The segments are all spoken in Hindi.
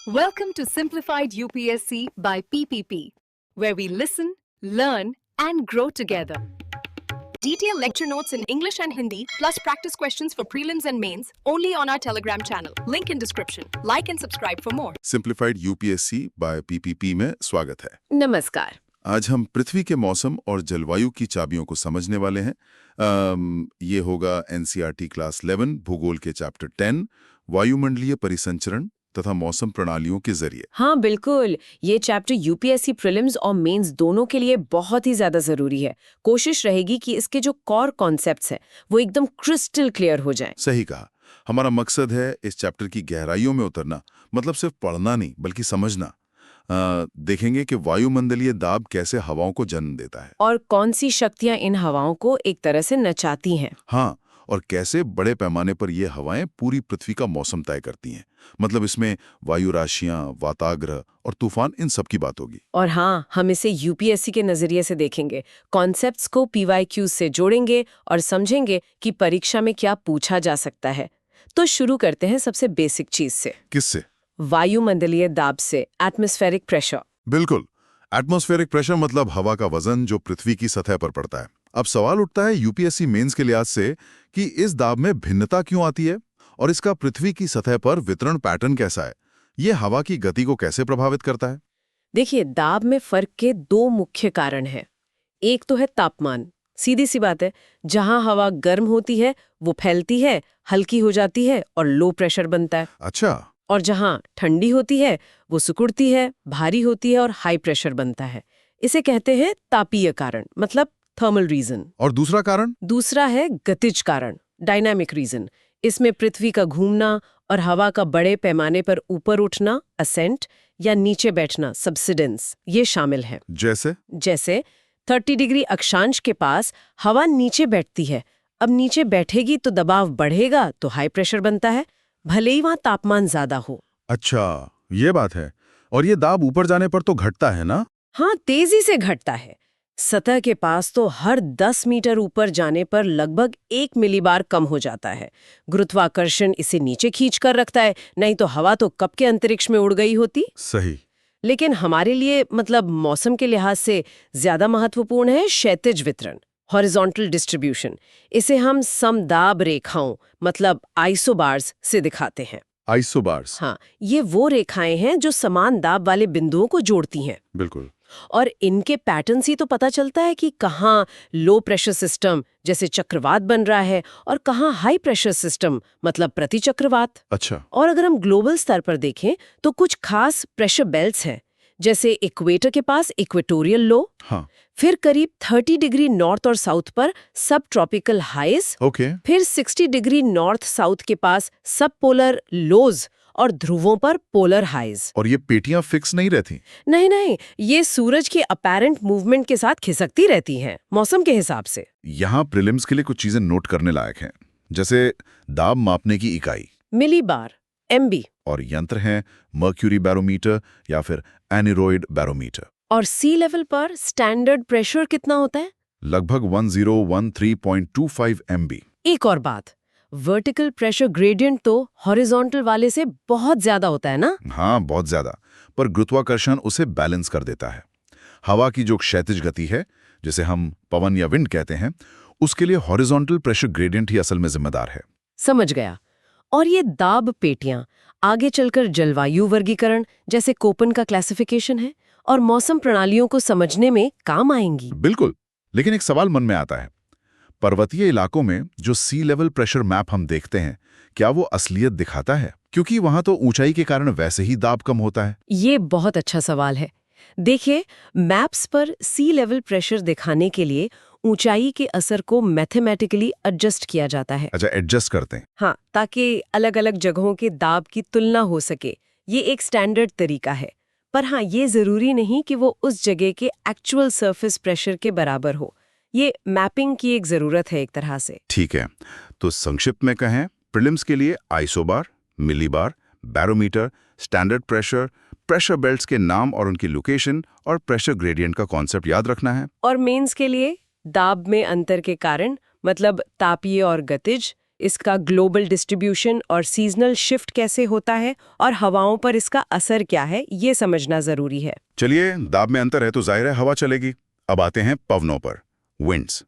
Welcome to Simplified UPSC by PPP, where we listen, learn, and grow together. Detailed lecture notes in English and Hindi, plus practice questions for prelims and mains, only on our Telegram channel. Link in description. Like and subscribe for more. Simplified UPSC by PPP में स्वागत है। नमस्कार। आज हम पृथ्वी के मौसम और जलवायु की चाबियों को समझने वाले हैं। ये होगा एनसीईआरटी क्लास 11 भूगोल के चैप्टर 10 वायुमंडलीय परिसंचरण तथा मौसम प्रणालियों के जरिए। हाँ बिल्कुल, ये चैप्टर यूपीएससी प्रीलिम्स और मेंस दोनों के लिए बहुत ही ज्यादा जरूरी है। कोशिश रहेगी कि इसके जो कोर कॉन्सेप्ट्स हैं वो एकदम क्रिस्टल क्लियर हो जाएं। सही कहा। हमारा मकसद है इस चैप्टर की गहराइयों में उतरना, मतलब सिर्फ पढ़ना नहीं बल्कि समझना। देखेंगे कि वायुमंडलीय दाब कैसे हवाओं को जन्म देता है और कौन सी शक्तियां इन हवाओं को एक तरह से नचाती हैं। हाँ, और कैसे बड़े पैमाने पर ये हवाएं पूरी पृथ्वी का मौसम तय करती हैं। मतलब इसमें वायु राशियां, वाताग्रह और तूफान, इन सब की बात होगी। और हाँ, हम इसे यूपीएससी के नजरिए से देखेंगे, कॉन्सेप्ट्स को पीवाईक्यूज से जोड़ेंगे और समझेंगे कि परीक्षा में क्या पूछा जा सकता है। तो शुरू करते हैं सबसे बेसिक चीज से। किससे? वायुमंडलीय दाब से, एटमॉस्फेरिक प्रेशर। बिल्कुल, एटमॉस्फेरिक प्रेशर मतलब हवा का वजन जो पृथ्वी की सतह पर पड़ता है। अब सवाल उठता है यूपीएससी मेंस के लिहाज से कि इस दाब में भिन्नता क्यों आती है और इसका पृथ्वी की सतह पर वितरण पैटर्न कैसा है। ये हवा की गति को कैसे प्रभावित करता है? देखिए, दाब में फर्क के दो मुख्य कारण हैं। एक तो है तापमान, सीधी सी बात है, जहां हवा गर्म होती है वो फैलती है, हल्की हो जाती है और लो प्रेशर बनता है। अच्छा। और जहां ठंडी होती है वो सिकुड़ती है, भारी होती है और हाई प्रेशर बनता है। इसे कहते हैं तापीय कारण, मतलब थर्मल रीजन। और दूसरा कारण? दूसरा है गतिज कारण, डायनामिक रीजन। इसमें पृथ्वी का घूमना और हवा का बड़े पैमाने पर ऊपर उठना, असेंट, या नीचे बैठना, सबसिडेंस, ये शामिल है। जैसे 30 डिग्री अक्षांश के पास हवा नीचे बैठती है। अब नीचे बैठेगी तो दबाव बढ़ेगा तो हाई प्रेशर बनता है, भले ही वहां तापमान ज्यादा हो। अच्छा, ये बात है। और ये दाब ऊपर जाने पर तो घटता है ना? हाँ, तेजी से घटता है। सतह के पास तो हर 10 मीटर ऊपर जाने पर लगभग 1 मिलीबार कम हो जाता है। गुरुत्वाकर्षण इसे नीचे खींच कर रखता है, नहीं तो हवा तो कब के अंतरिक्ष में उड़ गई होती। सही। लेकिन हमारे लिए, मतलब मौसम के लिहाज से ज्यादा महत्वपूर्ण है क्षैतिज वितरण, हॉरिजॉन्टल डिस्ट्रीब्यूशन। इसे हम समदाब रेखाओं, मतलब आइसोबार्स से दिखाते हैं। आइसोबार्स? हाँ, ये वो रेखाएं हैं जो समान दाब वाले बिंदुओं को जोड़ती हैं। बिल्कुल। और इनके पैटर्न से तो पता चलता है कि कहाँ लो प्रेशर सिस्टम जैसे चक्रवात बन रहा है और कहाँ हाई प्रेशर सिस्टम, मतलब प्रतिचक्रवात। अच्छा। और अगर हम ग्लोबल स्तर पर देखें तो कुछ खास प्रेशर बेल्ट्स हैं, जैसे इक्वेटर के पास इक्वेटोरियल लो। हाँ। फिर करीब 30 डिग्री नॉर्थ और साउथ पर सब ट्रॉपिकल हाईज। ओके। फिर 60 डिग्री नॉर्थ साउथ के पास सब पोलर लोज और ध्रुवों पर पोलर हाईज। और ये पेटियां फिक्स नहीं रहती? नहीं, ये सूरज के अपैरेंट मूवमेंट के साथ खिसकती रहती हैं, मौसम के हिसाब से। यहाँ प्रीलिम्स के लिए कुछ चीजें नोट करने लायक हैं, जैसे दाब मापने की इकाई मिलीबार, एमबी। और यंत्र हैं मर्क्यूरी बैरोमीटर या फिर एनीरोइड बैरोमीटर। और सी लेवल पर स्टैंडर्ड प्रेशर कितना होता है? लगभग 1013.25 MB। एक और बात, वर्टिकल प्रेशर ग्रेडियंट तो हॉरिजॉन्टल वाले से बहुत ज्यादा होता है ना? हाँ, बहुत ज्यादा। पर गुरुत्वाकर्षण उसे बैलेंस कर देता है। हवा की जो क्षैतिज गति है, जिसे हम पवन या विंड कहते हैं, उसके लिए हॉरिजॉन्टल प्रेशर ग्रेडियंट ही असल में जिम्मेदार है। समझ गया। और ये दाब पेटियां आगे चलकर जलवायु वर्गीकरण, जैसे कोपन का क्लासिफिकेशन है, और मौसम प्रणालियों को समझने में काम आएंगी। बिल्कुल। लेकिन एक सवाल मन में आता है, पर्वतीय इलाकों में जो सी लेवल प्रेशर मैप हम देखते हैं, क्या वो असलियत दिखाता है? क्योंकि वहां तो ऊंचाई के कारण वैसे ही दाब कम होता है। ये बहुत अच्छा सवाल है। देखिए, मैप्स पर सी लेवल प्रेशर दिखाने के लिए ऊंचाई के असर को मैथमेटिकली एडजस्ट किया जाता है। अच्छा, एडजस्ट करते हैं। हाँ, ताकि अलग अलग जगहों के दाब की तुलना हो सके। ये एक स्टैंडर्ड तरीका है। पर हाँ, ये जरूरी नहीं कि वो उस जगह के एक्चुअल सरफेस प्रेशर के बराबर हो। ये मैपिंग की एक जरूरत है एक तरह से। ठीक है, तो संक्षिप्त में कहें, प्रीलिम्स के लिए isobar, millibar, barometer, standard pressure, pressure belts के नाम और उनकी लोकेशन और प्रेशर ग्रेडियंट का कॉन्सेप्ट याद रखना है। और मेंस के लिए दाब में अंतर के कारण, मतलब तापीय और गतिज, इसका ग्लोबल डिस्ट्रीब्यूशन और सीजनल शिफ्ट कैसे होता है और हवाओं पर इसका असर क्या है, ये समझना जरूरी है। चलिए, दाब में अंतर है तो जाहिर है हवा चलेगी। अब आते हैं पवनों पर, विंड्स।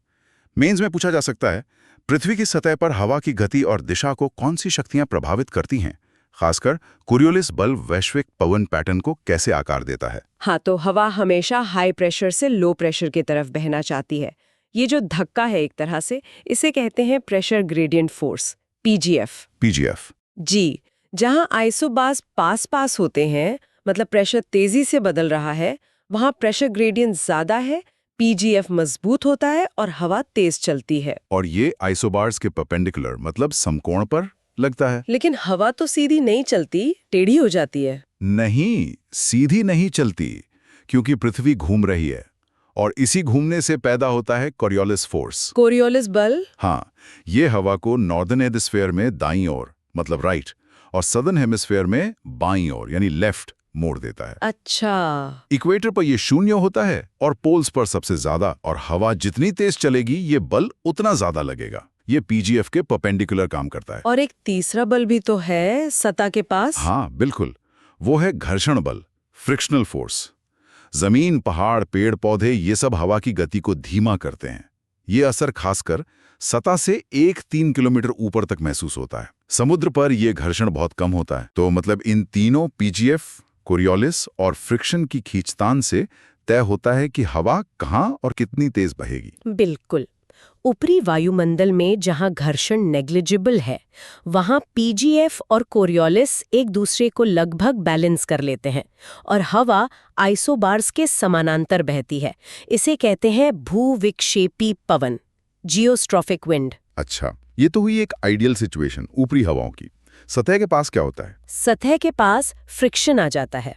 मेंस में पूछा जा सकता है, पृथ्वी की सतह पर हवा की गति और दिशा को कौन सी शक्तियां प्रभावित करती हैं? खासकर कोरियोलिस बल वैश्विक पवन पैटर्न को कैसे आकार देता है? हाँ, तो हवा हमेशा हाई प्रेशर से लो प्रेशर की तरफ बहना चाहती है। ये जो धक्का है एक तरह से, इसे कहते हैं pressure gradient force, PGF. PGF. जी, जहां आइसोबार्स पास पास होते हैं, मतलब प्रेशर तेजी से बदल रहा है, वहां प्रेशर ग्रेडियंट ज्यादा है, पीजीएफ मजबूत होता है और हवा तेज चलती है। और ये आइसोबार्स के परपेंडिकुलर मतलब समकोण पर लगता है। लेकिन हवा तो सीधी नहीं चलती, टेढ़ी हो जाती है। नहीं, सीधी नहीं चलती, क्योंकि पृथ्वी घूम रही है और इसी घूमने से पैदा होता है कोरियोलिस फोर्स। कोरियोलिस बल? हाँ, ये हवा को नॉर्दर्न हेमिस्फीयर में दाईं ओर मतलब राइट और सदर्न हेमिस्फीयर में बाईं ओर यानी लेफ्ट मोड़ देता है। अच्छा। इक्वेटर पर ये शून्य होता है और पोल्स पर सबसे ज्यादा, और हवा जितनी तेज चलेगी ये बल उतना ज्यादा लगेगा। ये पीजीएफ के परपेंडिकुलर काम करता है। और एक तीसरा बल भी तो है सतह के पास। हाँ बिल्कुल, वो है घर्षण बल, फ्रिक्शनल फोर्स। जमीन, पहाड़, पेड़ पौधे ये सब हवा की गति को धीमा करते हैं। ये असर खासकर सतह से 1-3 किलोमीटर ऊपर तक महसूस होता है। समुद्र पर यह घर्षण बहुत कम होता है। तो मतलब इन तीनों पीजीएफ, कोरियोलिस और फ्रिक्शन की खींचतान से तय होता है कि हवा कहाँ और कितनी तेज बहेगी। बिल्कुल। ऊपरी वायुमंडल में जहां घर्षण नेग्लिजिबल है, वहां पीजीएफ और कोरियोलिस एक दूसरे को लगभग बैलेंस कर लेते हैं और हवा आइसोबार्स के समानांतर बहती है। इसे कहते हैं भूविक्षेपी पवन, जियोस्ट्रॉफिक विंड। अच्छा, ये तो हुई एक आइडियल सिचुएशन ऊपरी हवाओं की। सतह के पास क्या होता है? सतह के पास फ्रिक्शन आ जाता है।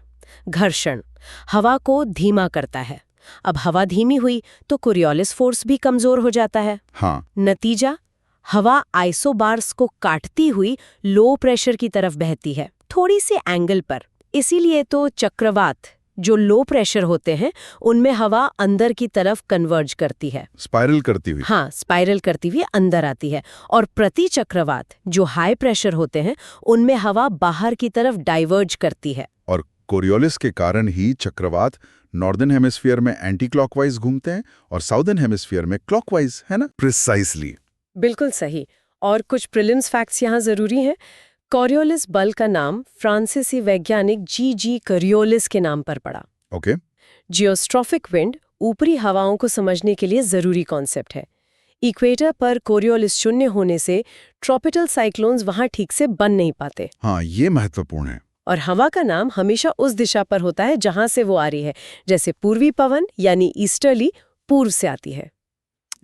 घर्षण हवा को धीमा करता है। अब हवा धीमी हुई तो कोरियोलिस फोर्स भी कमजोर हो जाता है। हाँ। नतीजा, हवा आइसोबार्स को काटती हुई लो प्रेशर की तरफ बहती है, थोड़ी सी एंगल पर। इसीलिए तो चक्रवात, जो लो प्रेशर होते हैं, उनमें हवा अंदर की तरफ कन्वर्ज करती है, स्पाइरल करती हुई। हाँ, स्पाइरल करती हुई अंदर आती है। और प्रति चक्रवात, जो हाई प्रेशर होते हैं, उनमें हवा बाहर की तरफ डाइवर्ज करती है। और कोरियोलिस के कारण ही चक्रवात नॉर्दर्न हेमिस्फीयर में एंटी क्लॉकवाइज घूमते हैं और साउदर्न हेमिस्फीयर में क्लॉकवाइज, है ना? प्रिसाइसली। बिल्कुल सही। और कुछ प्रीलिम्स फैक्ट्स यहाँ जरूरी हैं। कोरियोलिस बल का नाम फ्रांसीसी वैज्ञानिक जी कोरियोलिस के नाम पर पड़ा। ओके। जियोस्ट्रॉफिक विंड ऊपरी हवाओं को समझने के लिए जरूरी कॉन्सेप्ट है। इक्वेटर पर कोरियोलिस शून्य होने से ट्रॉपिकल साइक्लोन्स वहां ठीक से बन नहीं पाते। हाँ, ये महत्वपूर्ण है। और हवा का नाम हमेशा उस दिशा पर होता है जहां से वो आ रही है, जैसे पूर्वी पवन यानी ईस्टर्ली पूर्व से आती है।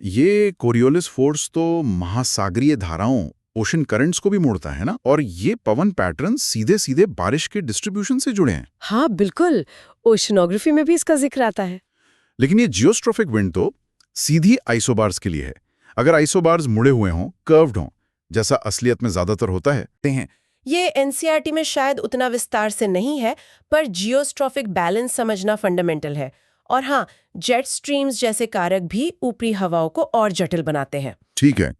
ये कोरियोलिस फोर्स तो महासागरीय धाराओं, ओशन करंट्स को भी मोड़ता है ना? और ये पवन पैटर्न सीधे सीधे बारिश के डिस्ट्रीब्यूशन से जुड़े हैं। हाँ बिल्कुल, ओशनोग्राफी में भी इसका जिक्र आता है। लेकिन ये जियोस्ट्रॉफिक विंड तो सीधी आइसोबार्स के लिए है। अगर आइसोबार्स मुड़े हुए हों, कर्व्ड हों, जैसा असलियत में ज्यादातर होता है। ये एनसीईआरटी में शायद उतना विस्तार से नहीं है, पर जियोस्ट्रॉफिक बैलेंस समझना फंडामेंटल है। और हाँ, जेट स्ट्रीम्स जैसे कारक भी ऊपरी हवाओं को और जटिल बनाते हैं। ठीक है,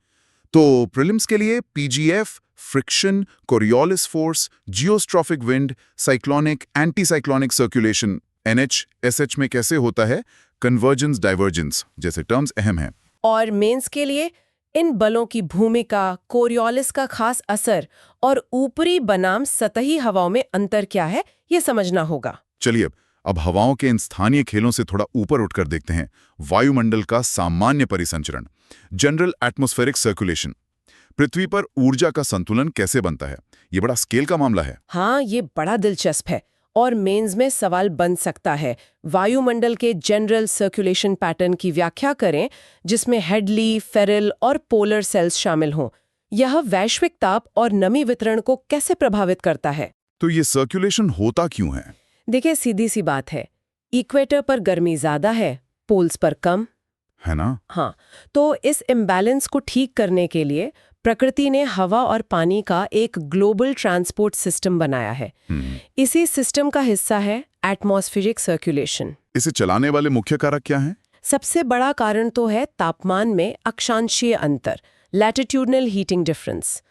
तो प्रीलिम्स के लिए PGF, friction, Coriolis force, geostrophic wind, cyclonic, anti cyclonic circulation, NH, SH में कैसे होता है, कन्वर्जेंस, डाइवर्जेंस जैसे टर्म्स अहम हैं। और मेंस के लिए इन बलों की भूमिका, कोरियोलिस का खास असर और ऊपरी बनाम सतही हवाओं में अंतर क्या है, ये समझना होगा। चलिए, अब हवाओं के इन स्थानीय खेलों से थोड़ा ऊपर उठकर देखते हैं वायुमंडल का सामान्य परिसंचरण, जनरल एटमॉस्फेरिक सर्कुलेशन। पृथ्वी पर ऊर्जा का संतुलन कैसे बनता है? ये बड़ा स्केल का मामला है। हाँ, ये बड़ा दिलचस्प है और मेंस में सवाल बन सकता है। वायुमंडल के जनरल सर्कुलेशन पैटर्न की व्याख्या करें, जिसमें हेडली, फेरल और पोलर सेल्स शामिल हों। यह वैश्विक ताप और नमी वितरण को कैसे प्रभावित करता है? तो ये सर्कुलेशन होता क्यों है? देखिए, सीधी सी बात है, इक्वेटर पर गर्मी ज्यादा है, पोल्स पर कम है ना? हाँ, तो इस इम्बैलेंस को ठीक करने के लिए प्रकृति ने हवा और पानी का एक ग्लोबल ट्रांसपोर्ट सिस्टम बनाया है। इसी सिस्टम का हिस्सा है एटमॉस्फेरिक सर्कुलेशन। इसे चलाने वाले मुख्य कारक क्या हैं? सबसे बड़ा कारण तो है तापमान में अक्षांशीय अंतर, लैटिट्यूडनल हीटिंग डिफरेंस।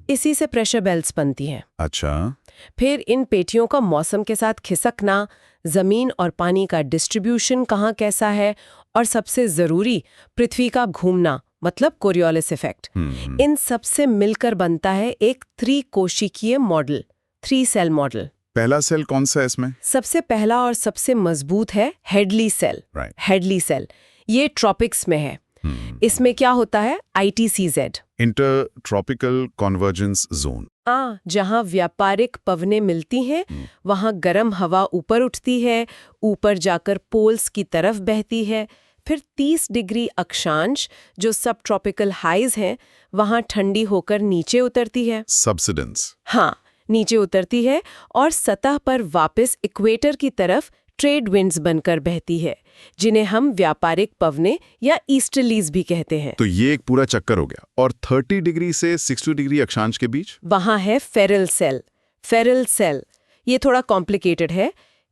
इसी से प्रेशर बेल्ट्स बनती हैं। अच्छा, फिर इन पेटियों का मौसम के साथ खिसकना, जमीन और पानी का डिस्ट्रीब्यूशन कहाँ कैसा है, और सबसे जरूरी पृथ्वी का घूमना, मतलब कोरियोलिस इफेक्ट, इन सब से मिलकर बनता है एक 3 कोशिकीय मॉडल, 3 सेल मॉडल। पहला सेल कौन सा है इसमें? सबसे पहला और सबसे मजबूत है Hadley cell. Right. Hadley cell ये ट्रॉपिक्स में है। इसमें क्या होता है? ITCZ, inter tropical convergence zone. जहां व्यापारिक पवनें मिलती हैं, वहां गर्म हवा ऊपर उठती है, ऊपर जाकर पोल्स की तरफ बहती है। फिर 30 डिग्री अक्षांश जो सब ट्रॉपिकल हाइज हैं, वहां ठंडी होकर नीचे उतरती है। सबसिडेंस। हाँ, नीचे उतरती है और सतह पर वापस इक्वेटर की तरफ ट्रेड विंड्स बनकर बहती है, जिन्हें हम व्यापारिक पवने या ईस्टर्लीज भी कहते हैं। तो ये एक पूरा चक्कर हो गया। और 30 डिग्री से 60 डिग्री अक्षांश के बीच वहां है फेरल सेल। फेरल सेल ये थोड़ा कॉम्प्लिकेटेड है।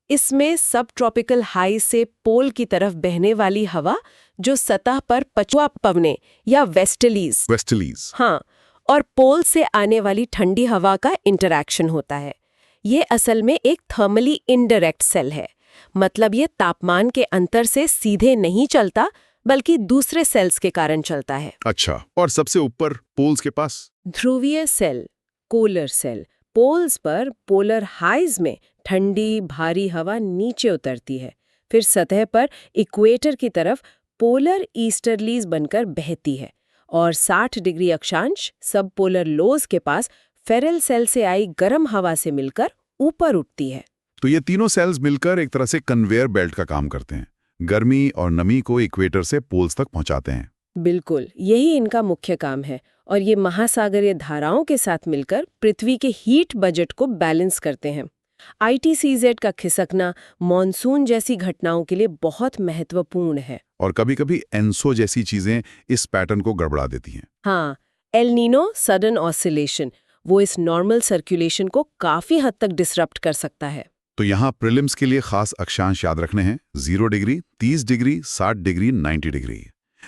इसमें सब ट्रॉपिकल हाई से पोल की तरफ बहने वाली हवा, जो सतह पर पछुआ पवने या वेस्टलीज, हाँ, और पोल से आने वाली ठंडी हवा का इंटरैक्शन होता है। ये असल में एक थर्मली इनडायरेक्ट सेल है, मतलब ये तापमान के अंतर से सीधे नहीं चलता, बल्कि दूसरे सेल्स के कारण चलता है। अच्छा, और सबसे ऊपर पोल्स के पास ध्रुवीय सेल, कोलर सेल। पोल्स पर पोलर हाइज में ठंडी भारी हवा नीचे उतरती है, फिर सतह पर इक्वेटर की तरफ पोलर ईस्टर्लीज बनकर बहती है, और 60 डिग्री अक्षांश सब पोलर लोज के पास फेरल सेल से आई गर्म हवा से मिलकर ऊपर उठती है। तो ये तीनों सेल्स मिलकर एक तरह से कन्वेयर बेल्ट का काम करते हैं, गर्मी और नमी को इक्वेटर से पोल्स तक पहुंचाते हैं। बिल्कुल, यही इनका मुख्य काम है, और ये महासागरीय धाराओं के साथ मिलकर पृथ्वी के हीट बजट को बैलेंस करते हैं। ITCZ का खिसकना मॉनसून जैसी घटनाओं के लिए बहुत महत्वपूर्ण है। और कभी-कभी एनसो जैसी चीजें इस पैटर्न को गड़बड़ा देती हैं। हाँ, एल नीनो सडन ऑसिलेशन, वो इस नॉर्मल सर्कुलेशन को काफी हद तक डिसरप्ट कर सकता है। तो यहाँ प्रीलिम्स के लिए खास अक्षांश याद रखने हैं: 0 डिग्री, 30 डिग्री, 60 डिग्री, 90 डिग्री।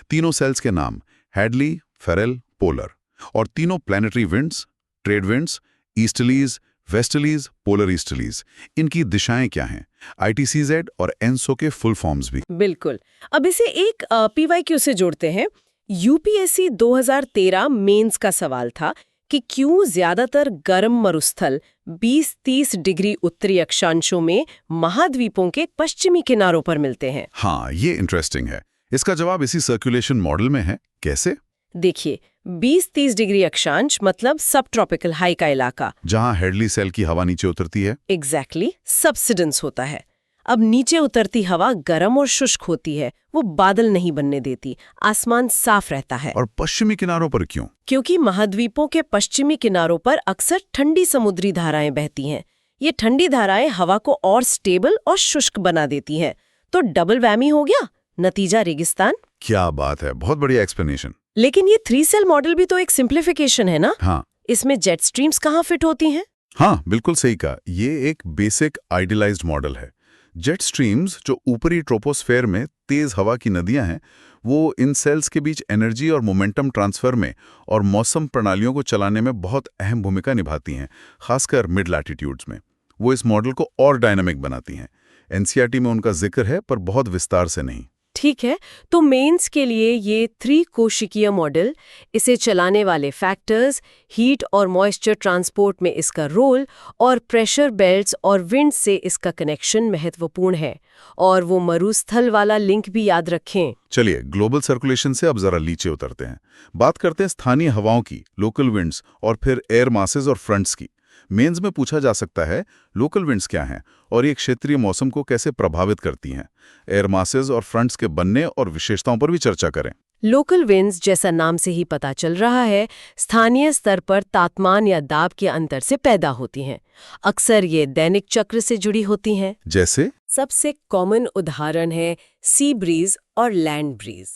तीनों सेल्स के नाम हेडली, फेरल, पोलर, और तीनों planetary winds, trade winds, easterlies, westerlies, polar easterlies. इनकी दिशाएं क्या हैं? ITCZ और एनसो के फुल फॉर्म्स भी। बिल्कुल। अब इसे एक PYQ से जोड़ते हैं। UPSC 2013 मेंस का सवाल था कि क्यों ज्यादातर गर्म मरुस्थल 20-30 डिग्री उत्तरी अक्षांशों में महाद्वीपों के पश्चिमी किनारों पर मिलते हैं। हाँ, ये इंटरेस्टिंग है। इसका जवाब इसी सर्कुलेशन मॉडल में है। कैसे? देखिए, 20-30 डिग्री अक्षांश मतलब सब ट्रॉपिकल हाई का इलाका, जहां हेडली सेल की हवा नीचे उतरती है। एग्जैक्टली सबसिडेंस होता है। अब नीचे उतरती हवा गर्म और शुष्क होती है, वो बादल नहीं बनने देती, आसमान साफ रहता है। और पश्चिमी किनारों पर क्यों? क्योंकि महाद्वीपों के पश्चिमी किनारों पर अक्सर ठंडी समुद्री धाराएं बहती हैं। ये ठंडी धाराएं हवा को और स्टेबल और शुष्क बना देती हैं। तो डबल वैमी हो गया, नतीजा रेगिस्तान। क्या बात है, बहुत बढ़िया एक्सप्लेनेशन। लेकिन ये 3 सेल मॉडल भी तो एक सिंप्लीफिकेशन है ना? हाँ, इसमें जेट स्ट्रीम्स कहाँ फिट होती हैं? हाँ, बिल्कुल सही कहा। ये एक बेसिक आइडियलाइज्ड मॉडल है। जेट स्ट्रीम्स, जो ऊपरी ट्रोपोस्फेयर में तेज हवा की नदियां हैं, वो इन सेल्स के बीच एनर्जी और मोमेंटम ट्रांसफर में और मौसम प्रणालियों को चलाने में बहुत अहम भूमिका निभाती हैं, खासकर मिड लैटिट्यूड्स में। वो इस मॉडल को और डायनामिक बनाती हैं। NCERT में उनका जिक्र है, पर बहुत विस्तार से नहीं। ठीक है, तो मेंस के लिए ये 3 कोशिकीय मॉडल, इसे चलाने वाले फैक्टर्स, हीट और मॉइस्चर ट्रांसपोर्ट में इसका रोल, और प्रेशर बेल्ट्स और विंड से इसका कनेक्शन महत्वपूर्ण है। और वो मरुस्थल वाला लिंक भी याद रखें। चलिए, ग्लोबल सर्कुलेशन से अब जरा नीचे उतरते हैं। बात करते हैं स्थानीय हवाओं की, लोकल विंड्स, और फिर एयर मासेस और फ्रंट्स की। मेंस में पूछा जा सकता है, लोकल विंड्स क्या हैं और ये क्षेत्रीय मौसम को कैसे प्रभावित करती हैं। एयर मासेस और फ्रंट्स के बनने और विशेषताओं पर भी चर्चा करें। लोकल विंड्स, जैसा नाम से ही पता चल रहा है, स्थानीय स्तर पर तापमान या दाब के अंतर से पैदा होती हैं। अक्सर ये दैनिक चक्र से जुड़ी होती हैं। जैसे? सबसे कॉमन उदाहरण है सी ब्रीज और लैंड ब्रीज।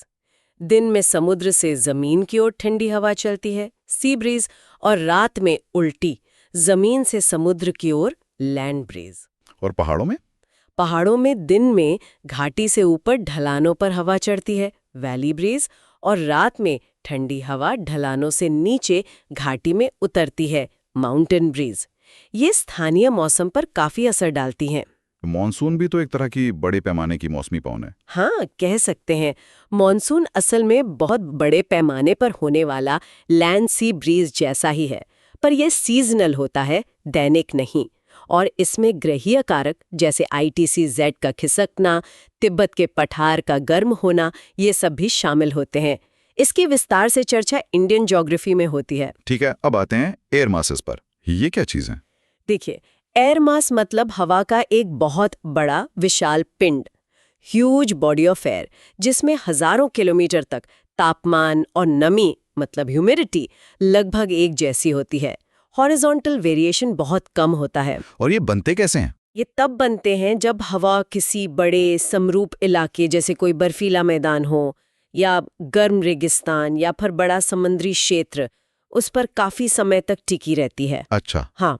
दिन में समुद्र से जमीन की ओर ठंडी हवा चलती है, सी ब्रीज, और रात में उल्टी, जमीन से समुद्र की ओर, लैंड ब्रीज। और पहाड़ों में? पहाड़ों में दिन में घाटी से ऊपर ढलानों पर हवा चढ़ती है, वैली ब्रीज, और रात में ठंडी हवा ढलानों से नीचे घाटी में उतरती है, माउंटेन ब्रीज। ये स्थानीय मौसम पर काफी असर डालती हैं। मॉनसून भी तो एक तरह की बड़े पैमाने की मौसमी पवन है। हाँ, कह सकते हैं। मॉनसून असल में बहुत बड़े पैमाने पर होने वाला लैंड सी ब्रीज जैसा ही है, पर यह सीजनल होता है, दैनिक नहीं। और इसमें ग्रहीय कारक जैसे ITC-Z का खिसकना, तिब्बत के पठार का गर्म होना, ये सब भी शामिल होते हैं। इसकी विस्तार से चर्चा इंडियन ज्योग्राफी में होती है। ठीक है, अब आते हैं एयर मासेस पर। ये क्या चीज है? देखिए, एयर मास मतलब हवा का एक बहुत बड़ा विशाल पिंड, ह्यूज बॉडी ऑफ एयर, जिसमें हजारों किलोमीटर तक तापमान और नमी मतलब ह्यूमिडिटी लगभग एक जैसी होती है। हॉरिजॉन्टल वेरिएशन बहुत कम होता है। और ये बनते कैसे हैं? ये तब बनते हैं जब हवा किसी बड़े समरूप इलाके जैसे कोई बर्फीला मैदान हो या गर्म रेगिस्तान या फिर बड़ा समुद्री क्षेत्र, उस पर काफी समय तक टिकी रहती है। अच्छा। हाँ,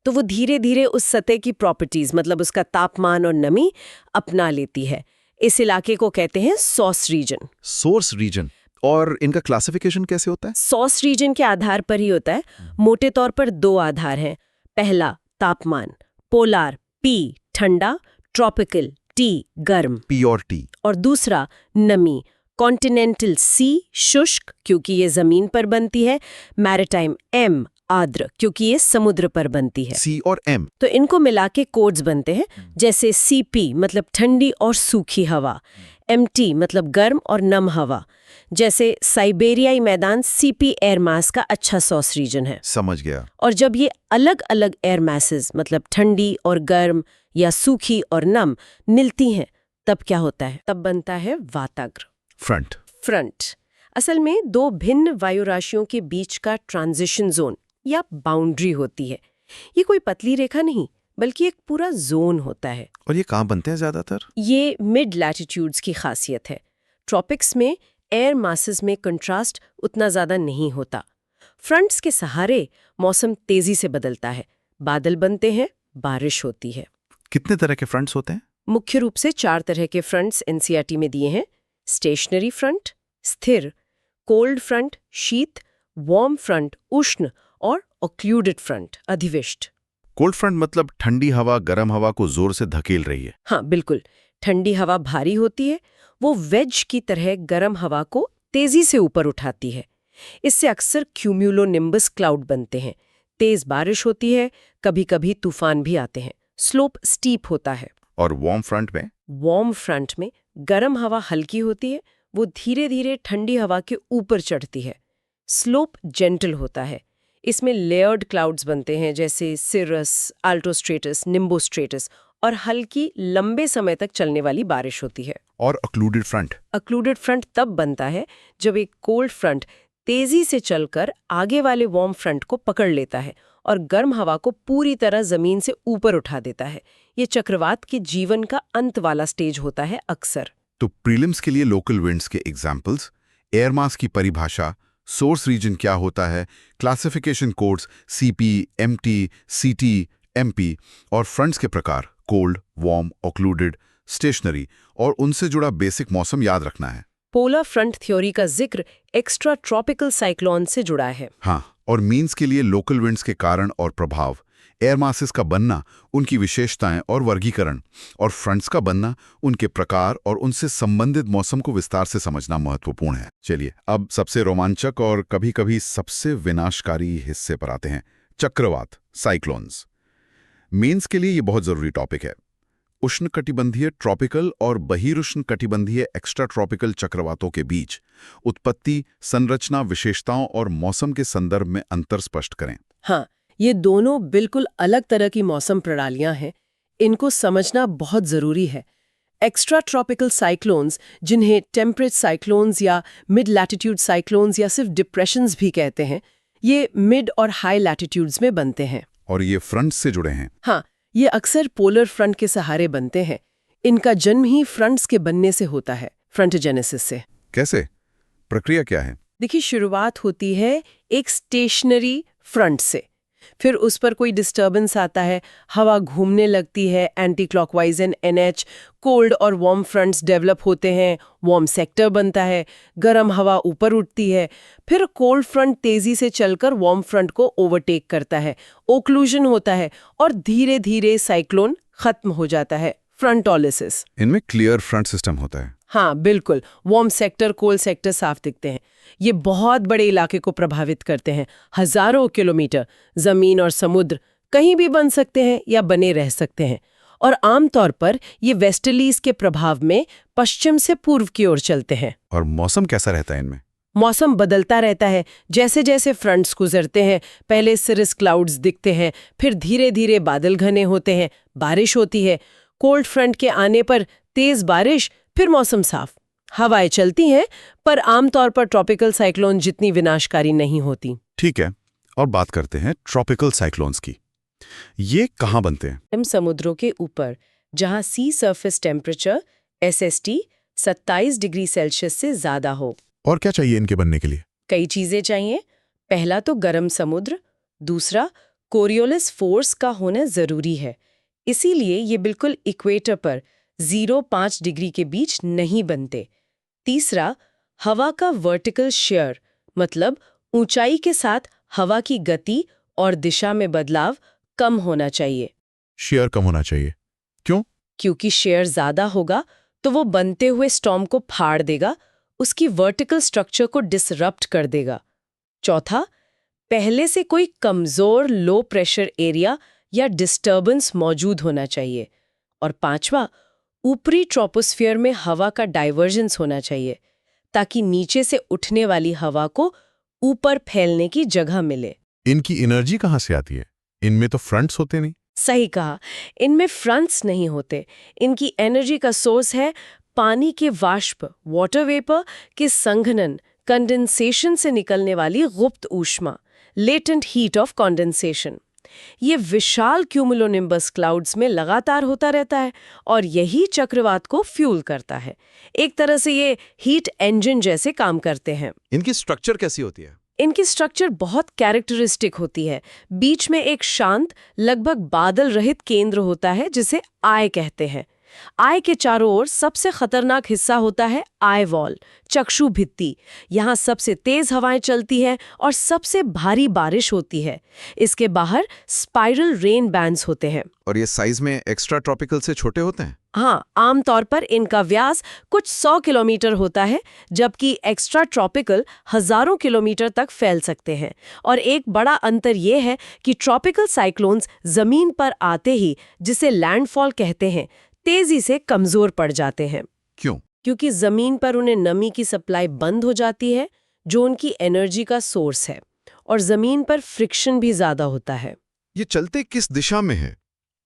तो वो धीरे धीरे उस सतह की प्रॉपर्टीज मतलब उसका तापमान और नमी अपना लेती है। इस इलाके को कहते हैं सोर्स रीजन। Source reason. और इनका क्लासिफिकेशन कैसे होता है? सोर्स रीजन के आधार पर ही होता है। मोटे तौर पर 2 आधार हैं। पहला तापमान, पोलार P ठंडा, ट्रॉपिकल T गर्म। P और T। और दूसरा नमी, कॉन्टिनेंटल C शुष्क क्योंकि ये जमीन पर बनती है, मैरिटाइम M आर्द्र क्योंकि ये समुद्र पर बनती है। C और M। तो इनको मिला के कोड्स बनते हैं, जैसे CP मतलब ठंडी और सूखी हवा, MT मतलब गर्म और नम हवा। जैसे साइबेरियाई मैदान CP एयर मास का अच्छा सोर्स रीजन है। समझ गया। और जब ये अलग अलग एयर मासेस मतलब ठंडी और गर्म या सूखी और नम मिलती हैं, तब क्या होता है? तब बनता है वाताग्र, फ्रंट। असल में 2 भिन्न वायु राशियों के बीच का ट्रांजिशन जोन या बाउंड्री होती है। ये कोई पतली रेखा नहीं, बल्कि एक पूरा जोन होता है। और ये कहाँ बनते हैं ज्यादातर? ये मिड लैटिट्यूड्स की खासियत है। ट्रॉपिक्स में एयर मासेस में कंट्रास्ट उतना ज्यादा नहीं होता। फ्रंट्स के सहारे मौसम तेजी से बदलता है, बादल बनते हैं, बारिश होती है। कितने तरह के फ्रंट्स होते हैं? मुख्य रूप से 4 तरह के फ्रंट्स NCERT में दिए हैं। स्टेशनरी फ्रंट, स्थिर, कोल्ड फ्रंट शीत, वार्म फ्रंट उष्ण और ऑक्लूडेड फ्रंट अधिविष्ट। कोल्ड फ्रंट मतलब ठंडी हवा गर्म हवा को जोर से धकेल रही है। हाँ बिल्कुल, ठंडी हवा भारी होती है, वो वेज की तरह गर्म हवा को तेजी से ऊपर उठाती है। इससे अक्सर क्यूम्यूलोनिम्बस क्लाउड बनते हैं, तेज बारिश होती है, कभी कभी तूफान भी आते हैं। स्लोप स्टीप होता है। और वार्म फ्रंट में? वार्म फ्रंट में गर्म हवा हल्की होती है, वो धीरे धीरे ठंडी हवा के ऊपर चढ़ती है। स्लोप जेंटल होता है। इसमें लेयर्ड क्लाउड्स बनते हैं जैसे सिरस, अल्ट्रोस्ट्रेटस, निम्बोस्ट्रेटस और हल्की लंबे समय तक चलने वाली बारिश होती है। और ऑक्लूडेड फ्रंट? ऑक्लूडेड फ्रंट तब बनता है जब एक कोल्ड फ्रंट तेजी से चलकर आगे वाले वार्म फ्रंट को पकड़ लेता है और गर्म हवा को पूरी तरह जमीन से ऊपर उठा देता है। ये चक्रवात के जीवन का अंत वाला स्टेज होता है अक्सर। तो प्रीलिम्स के लिए लोकल विंड्स के एग्जाम्पल्स, एयर मास की परिभाषा, सोर्स रीजन क्या होता है, classification codes CP, MT, CT, MP और फ्रंट्स के प्रकार कोल्ड, वार्म, ऑक्लूडेड, स्टेशनरी और उनसे जुड़ा बेसिक मौसम याद रखना है। पोलर फ्रंट थ्योरी का जिक्र एक्स्ट्रा ट्रॉपिकल साइक्लोन से जुड़ा है। हाँ, और मीन्स के लिए लोकल विंड्स के कारण और प्रभाव, एयर मासेस का बनना, उनकी विशेषताएं और वर्गीकरण, और फ्रंट्स का बनना, उनके प्रकार और उनसे संबंधित मौसम को विस्तार से समझना महत्वपूर्ण है। चलिए अब सबसे रोमांचक और कभी-कभी सबसे विनाशकारी हिस्से पर आते हैं, चक्रवात, साइक्लोन्स। मीन्स के लिए ये बहुत जरूरी टॉपिक है। उष्णकटिबंधीय ट्रॉपिकल और बहिरुष्णकटिबंधीय एक्स्ट्रा ट्रॉपिकल चक्रवातों के बीच उत्पत्ति, संरचना, विशेषताओं और मौसम के संदर्भ में अंतर स्पष्ट करें। हाँ, ये दोनों बिल्कुल अलग तरह की मौसम प्रणालियां हैं। इनको समझना बहुत जरूरी है। एक्स्ट्रा ट्रॉपिकल साइक्लोन्स, जिन्हें टेम्परेट साइक्लोन्स या मिड लैटिट्यूड साइक्लोन्स या सिर्फ डिप्रेशंस भी कहते हैं, ये मिड और हाई लैटिट्यूड्स में बनते हैं। और ये फ्रंट से जुड़े हैं। हाँ, ये अक्सर पोलर फ्रंट के सहारे बनते हैं। इनका जन्म ही फ्रंट्स के बनने से होता है, फ्रंटोजेनेसिस से। कैसे? प्रक्रिया क्या है? देखिए, शुरुआत होती है एक स्टेशनरी फ्रंट से, फिर उस पर कोई डिस्टर्बेंस आता है, हवा घूमने लगती है एंटी क्लॉकवाइज इन एनएच, कोल्ड और वार्म फ्रंट्स डेवलप होते हैं, वार्म सेक्टर बनता है, गर्म हवा ऊपर उठती है, फिर कोल्ड फ्रंट तेजी से चलकर वार्म फ्रंट को ओवरटेक करता है, ओक्लूजन होता है और धीरे धीरे साइक्लोन खत्म हो जाता है, फ्रंटोलिसिस। इनमें क्लियर फ्रंट सिस्टम होता है। हाँ बिल्कुल, वार्म सेक्टर कोल्ड सेक्टर साफ दिखते हैं। ये बहुत बड़े इलाके को प्रभावित करते हैं, हजारों किलोमीटर। जमीन और समुद्र कहीं भी बन सकते हैं या बने रह सकते हैं, और आमतौर पर ये वेस्टर्लीज के प्रभाव में पश्चिम से पूर्व की ओर चलते हैं। और मौसम कैसा रहता है इनमें? मौसम बदलता रहता है, जैसे जैसे फ्रंट्स गुजरते हैं पहले सिरस क्लाउड्स दिखते हैं, फिर धीरे धीरे बादल घने होते हैं, बारिश होती है। कोल्ड फ्रंट के आने पर तेज बारिश, फिर मौसम साफ, हवाएं चलती हैं, पर आमतौर पर ट्रॉपिकल साइक्लोन जितनी विनाशकारी नहीं होती। ठीक है, और बात करते हैं ट्रॉपिकल साइक्लोन्स की। ये कहाँ बनते हैं? समुद्रों के ऊपर, जहां sea surface temperature SST 27 degree Celsius से ज्यादा हो। और क्या चाहिए इनके बनने के लिए? कई चीजें चाहिए। पहला तो गर्म समुद्र, दूसरा कोरियोलिस फोर्स का होना जरूरी है, इसीलिए ये बिल्कुल इक्वेटर पर 0-5 डिग्री के बीच नहीं बनते। तीसरा, हवा का वर्टिकल शेयर, मतलब ऊंचाई के साथ हवा की गति और दिशा में बदलाव कम होना चाहिए। शेयर कम होना चाहिए, क्यों? क्योंकि शेयर ज्यादा होगा तो वो बनते हुए स्टॉर्म को फाड़ देगा, उसकी वर्टिकल स्ट्रक्चर को डिसरप्ट कर देगा। चौथा, पहले से कोई कमजोर लो प्रेशर एरिया या डिस्टर्बेंस मौजूद होना चाहिए। और पांचवा, ऊपरी ट्रोपोस्फियर में हवा का डाइवर्जेंस होना चाहिए, ताकि नीचे से उठने वाली हवा को ऊपर फैलने की जगह मिले। इनकी एनर्जी कहाँ से आती है? इनमें तो फ्रंट्स होते नहीं। सही कहा, इनमें फ्रंट्स नहीं होते। इनकी एनर्जी का सोर्स है पानी के वाष्प, वाटर वेपर के संघनन, कंडेंसेशन से निकलने वाली गुप्त ऊष्मा, लेटेंट हीट ऑफ कंडेंसेशन। ये विशाल क्यूमुलोनिम्बस क्लाउड्स में लगातार होता रहता है और यही चक्रवात को फ्यूल करता है। एक तरह से ये हीट इंजन जैसे काम करते हैं। इनकी स्ट्रक्चर कैसी होती है? इनकी स्ट्रक्चर बहुत कैरेक्टरिस्टिक होती है। बीच में एक शांत, लगभग बादल रहित केंद्र होता है जिसे आई कहते हैं। आई के चारों ओर सबसे खतरनाक हिस्सा होता है आई वॉल, चक्षु भित्ति। यहाँ सबसे तेज हवाएं चलती हैं और सबसे भारी बारिश होती है। इसके बाहर स्पाइरल रेन बैंड्स होते हैं। और ये साइज में एक्स्ट्रा ट्रॉपिकल से छोटे होते हैं? हाँ, आमतौर पर इनका व्यास कुछ 100 किलोमीटर होता है, जबकि एक्स्ट्रा ट्रॉपिकल हजारों किलोमीटर तक फैल सकते हैं। और एक बड़ा अंतर ये है कि ट्रॉपिकल साइक्लोन्स जमीन पर आते ही, जिसे लैंडफॉल कहते हैं, तेजी से कमजोर पड़ जाते हैं। क्यों? क्योंकि जमीन पर उन्हें नमी की सप्लाई बंद हो जाती है, जो उनकी एनर्जी का सोर्स है, और जमीन पर फ्रिक्शन भी ज्यादा होता है। ये चलते किस दिशा में है?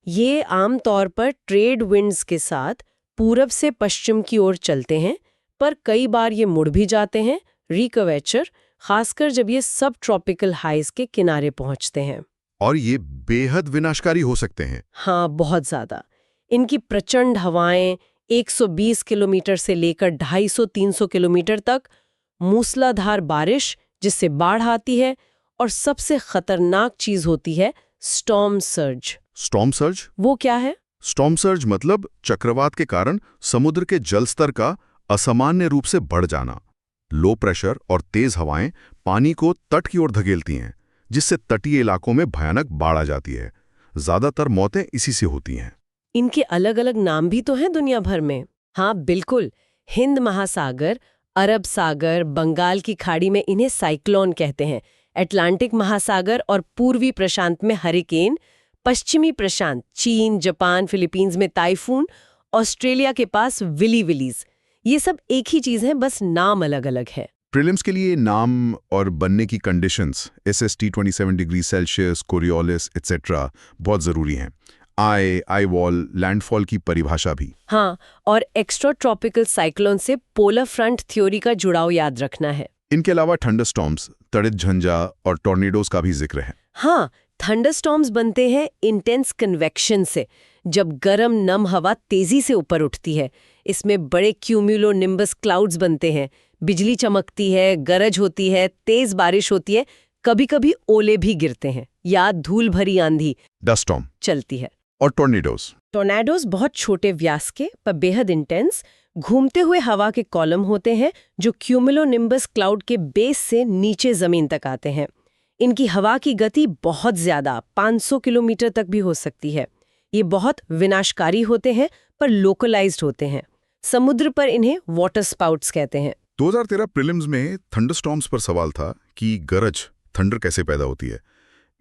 ये आमतौर पर ट्रेड विंड्स के साथ पूरब से पश्चिम की ओर चलते हैं, पर कई बार ये मुड़ भी जाते हैं, रिकर्वेचर, खासकर जब ये सब ट्रॉपिकल हाइज के किनारे पहुंचते हैं। और ये बेहद विनाशकारी हो सकते हैं। हाँ, बहुत ज्यादा। इनकी प्रचंड हवाएं 120 किलोमीटर से लेकर 250-300 किलोमीटर तक, मूसलाधार बारिश जिससे बाढ़ आती है, और सबसे खतरनाक चीज होती है स्टॉर्म सर्ज। Storm surge? वो क्या है? स्टॉर्म सर्ज मतलब चक्रवात के कारण समुद्र के जल स्तर का असामान्य रूप से बढ़ जाना। लो प्रेशर और तेज हवाएं पानी को तट की ओर धकेलती हैं, जिससे तटीय इलाकों में भयानक बाढ़ आ जाती है। ज्यादातर मौतें इसी से होती हैं। इनके अलग अलग नाम भी तो हैं दुनिया भर में। हाँ बिल्कुल, हिंद महासागर, अरब सागर, बंगाल की खाड़ी में इन्हें साइक्लोन कहते हैं। अटलांटिक महासागर और पूर्वी प्रशांत में हरिकेन, पश्चिमी प्रशांत, चीन, जापान, फिलीपींस में टाइफून, ऑस्ट्रेलिया के पास विली विलीज। ये सब एक ही चीज है, बस नाम अलग अलग है। प्रीलिम्स के लिए नाम और बनने की conditions, SST 27 degree Celsius, Coriolis etcetera बहुत जरूरी हैं। आई वॉल, लैंडफॉल की परिभाषा भी। हाँ, और एक्स्ट्रा ट्रॉपिकल साइक्लोन से पोलर फ्रंट थ्योरी का जुड़ाव याद रखना है। इनके अलावा थंडरस्टॉर्म्स, तड़ित झंझा और टॉर्नेडोज का भी जिक्र है। हाँ, थंडरस्टॉर्म्स बनते हैं इंटेंस कन्वेक्शन से, जब गर्म नम हवा तेजी से ऊपर उठती है। इसमें बड़े क्यूमुलोनिम्बस क्लाउड्स बनते हैं, बिजली चमकती है, गरज होती है, तेज बारिश होती है, कभी कभी ओले भी गिरते हैं या धूल भरी आंधी डस्ट स्टॉर्म चलती है। और टॉर्नेडोज। टोर्नाडोज बहुत छोटे व्यास के पर बेहद इंटेंस घूमते हुए हवा के कॉलम होते हैं जो क्यूमुलोनिम्बस क्लाउड के बेस से नीचे जमीन तक आते हैं। इनकी हवा की गति बहुत ज्यादा 500 किलोमीटर तक भी हो सकती है। ये बहुत विनाशकारी होते हैं पर लोकलाइज्ड होते हैं। समुद्र पर इन्हें वाटर स्पाउट्स कहते हैं। 2013 प्रीलिम्स में थंडरस्टॉर्म्स पर सवाल था कि गरज थंडर कैसे पैदा होती है।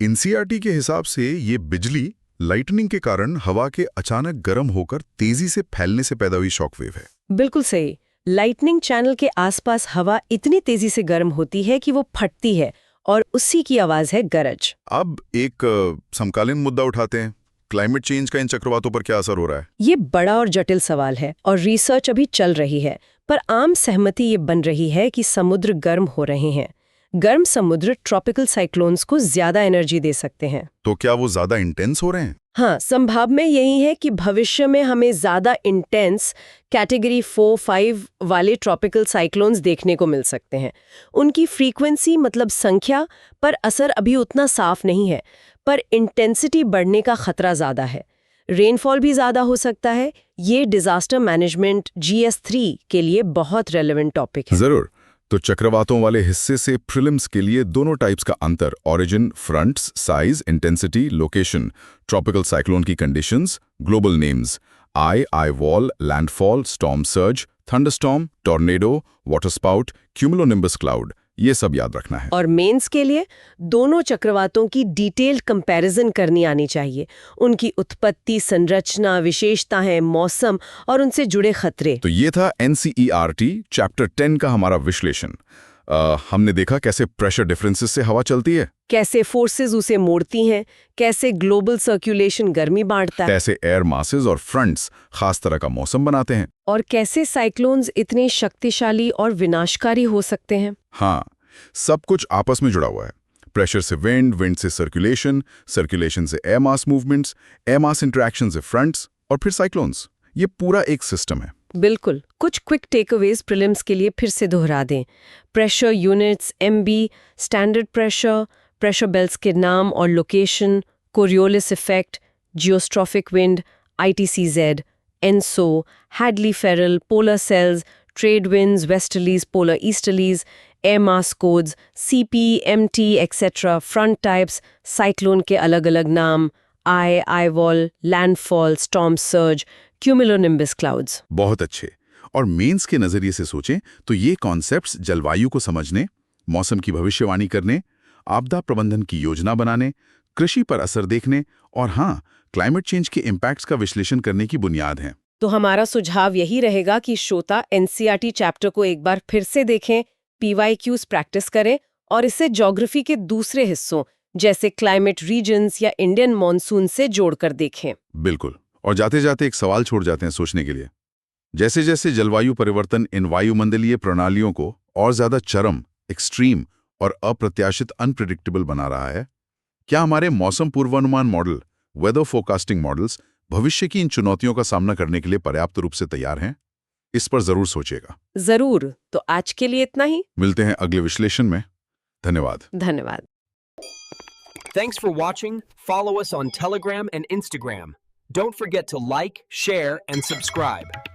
एनसीईआरटी के हिसाब से ये बिजली लाइटनिंग के कारण हवा के अचानक गर्म होकर तेजी से फैलने से पैदा हुई शॉकवेव है। बिल्कुल सही। लाइटनिंग चैनल के आसपास हवा इतनी तेजी से गर्म होती है कि वो फटती है और उसी की आवाज है गरज। अब एक समकालीन मुद्दा उठाते हैं, क्लाइमेट चेंज का इन चक्रवातों पर क्या असर हो रहा है? ये बड़ा और जटिल सवाल है और रिसर्च अभी चल रही है, पर आम सहमति ये बन रही है कि समुद्र गर्म हो रहे हैं। गर्म समुद्र ट्रॉपिकल साइक्लोन्स को ज्यादा एनर्जी दे सकते हैं। तो क्या वो ज्यादा इंटेंस हो रहे हैं? हाँ, संभावना यही है कि भविष्य में हमें ज्यादा इंटेंस कैटेगरी 4-5 वाले ट्रॉपिकल साइक्लोन्स देखने को मिल सकते हैं। उनकी फ्रीक्वेंसी मतलब संख्या पर असर अभी उतना साफ नहीं है, पर इंटेंसिटी बढ़ने का खतरा ज्यादा है। रेनफॉल भी ज्यादा हो सकता है। ये डिजास्टर मैनेजमेंट GS3 के लिए बहुत रेलेवेंट टॉपिक है। जरूर। तो चक्रवातों वाले हिस्से से प्रीलिम्स के लिए दोनों टाइप्स का अंतर, origin, fronts, size, intensity, location, tropical cyclone की conditions, global names, eye wall, landfall, storm surge, thunderstorm, tornado, water spout, cumulonimbus cloud, ये सब याद रखना है। और मेंस के लिए दोनों चक्रवातों की डिटेल्ड कंपैरिजन करनी आनी चाहिए। उनकी उत्पत्ति, संरचना, विशेषताएं, मौसम और उनसे जुड़े खतरे। तो ये था NCERT चैप्टर 10 का हमारा विश्लेषण। हमने देखा कैसे प्रेशर डिफरेंसेस से हवा चलती है, कैसे फोर्सेस उसे मोड़ती हैं, कैसे ग्लोबल सर्कुलेशन गर्मी बांटता है, कैसे एयर मासेस और फ्रंट्स खास तरह का मौसम बनाते हैं, और कैसे साइक्लोन्स इतने शक्तिशाली और विनाशकारी हो सकते हैं। हाँ, सब कुछ आपस में जुड़ा हुआ है। प्रेशर से विंड, विंड से सर्कुलेशन, सर्कुलेशन से air mass movements, air mass interaction से फ्रंट्स और फिर साइक्लोन्स। ये पूरा एक सिस्टम है। बिल्कुल। कुछ क्विक टेकअवेज प्रीलिम्स के लिए फिर से दोहरा दें। Pressure units, MB, standard pressure, pressure belts के नाम और location, Coriolis effect, geostrophic wind, ITCZ, ENSO, Hadley Ferrel, polar cells, trade winds, westerlies, polar easterlies, air mass codes, CP, MT, etcetera, front types, cyclone के अलग अलग नाम, eye wall, landfall, storm surge, cumulonimbus clouds. बहुत अच्छे। और मेंस के नजरिए से सोचें तो ये कॉन्सेप्ट्स जलवायु को समझने, मौसम की भविष्यवाणी करने, आपदा प्रबंधन की योजना बनाने, कृषि पर असर देखने और हाँ, क्लाइमेट चेंज के इम्पैक्ट्स का विश्लेषण करने की बुनियाद हैं। तो हमारा सुझाव यही रहेगा कि श्रोता NCERT चैप्टर को एक बार फिर से देखें, PYQs प्रैक्टिस करें और इसे ज्योग्राफी के दूसरे हिस्सों जैसे क्लाइमेट रीजन्स या इंडियन मॉनसून से जोड़कर देखें। बिल्कुल। और जाते जाते एक सवाल छोड़ जाते हैं सोचने के लिए। जैसे जैसे जलवायु परिवर्तन इन वायुमंडलीय प्रणालियों को और ज्यादा चरम, एक्सट्रीम और अप्रत्याशित अनप्रेडिक्टेबल बना रहा है, क्या हमारे मौसम पूर्वानुमान मॉडल, वेदर फोरकास्टिंग मॉडल्स भविष्य की इन चुनौतियों का सामना करने के लिए पर्याप्त रूप से तैयार हैं? इस पर जरूर सोचिएगा। जरूर। तो आज के लिए इतना ही। मिलते हैं अगले विश्लेषण में। धन्यवाद। धन्यवाद। Thanks for watching. Follow us on Telegram and Instagram. Don't forget to like, share, and subscribe.